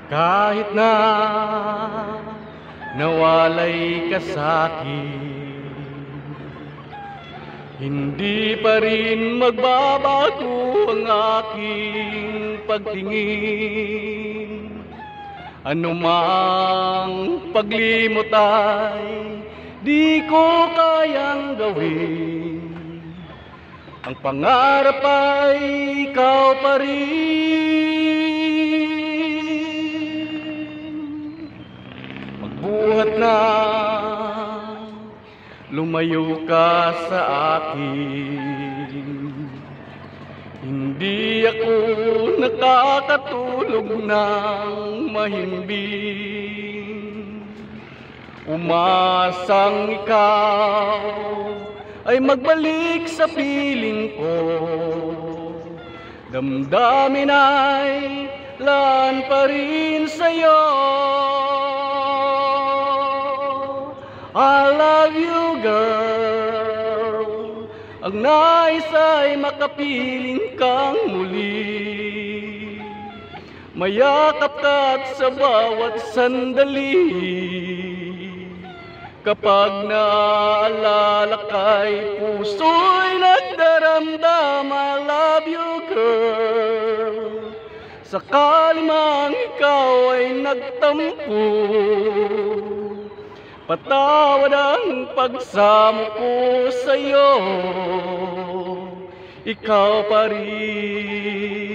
Kahit na nawalay ka sa'kin, hindi pa rin magbabago ang aking pagtingin. Anumang paglimot ay di ko kayang gawin. Ang pangarap ay ikaw pa rin. Magbuhat na lumayo ka sa akin. Hindi ako nakakatulog ng mahimbing. Umasang ikaw ay magbalik sa piling ko. Damdamin ay laan pa rin sa'yo. I love you, girl. Ang nais ay makapiling kang muli. Mayakap ka't sa bawat sandali. Kapag naalala ka'y puso'y nagdaramdam. I love you, girl. Sakali mang ikaw ay nagtampo, patawad ang pagsamo ko sa'yo. Ikaw pa rin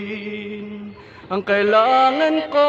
ang kailangan ko.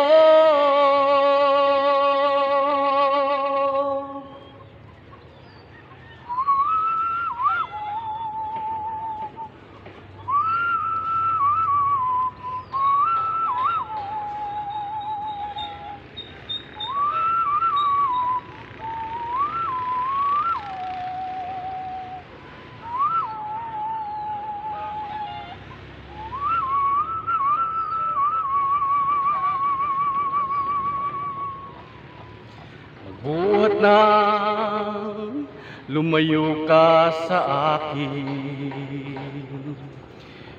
Buhat na lumayo ka sa akin.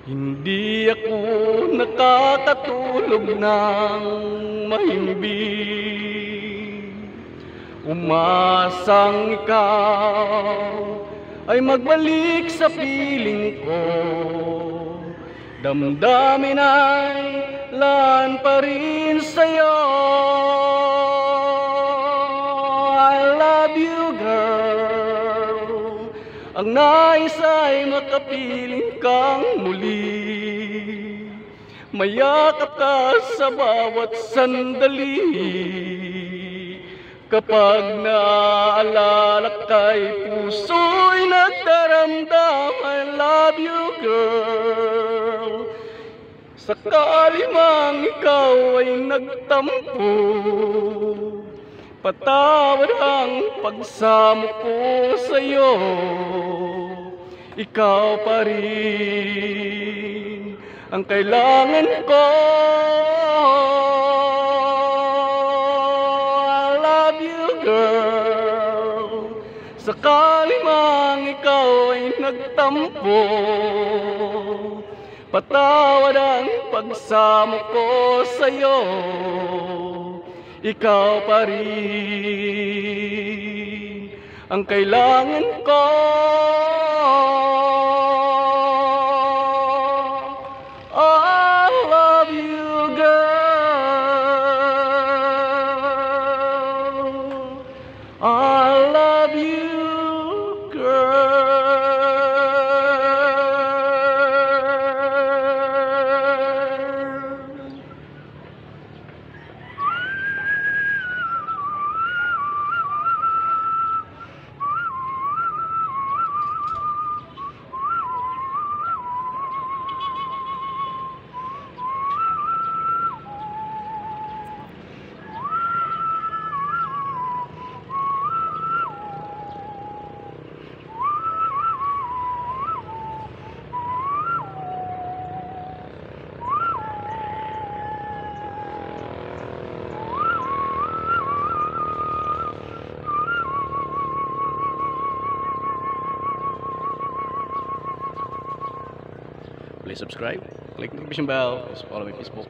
Hindi ako nakakatulog ng mahimbing. Umasang ikaw ay magbalik sa piling ko. Damdamin ay laan pa rin sa'yo. Ang nais ay makapiling kang muli. Mayakap ka sa bawat sandali. Kapag naalala ka'y puso'y nagdaramdam. I love you, girl. Sakali mang ikaw ay nagtampo, patawad ang pagsamo ko sa'yo. Ikaw pa rin ang kailangan ko. I love you, girl. Sakali mang ikaw ay nagtampo, patawad ang pagsamo ko sa'yo. Ikaw pa rin ang kailangan ko. I love you, girl. I love you, girl. Please subscribe, click the notification bell, follow my Facebook.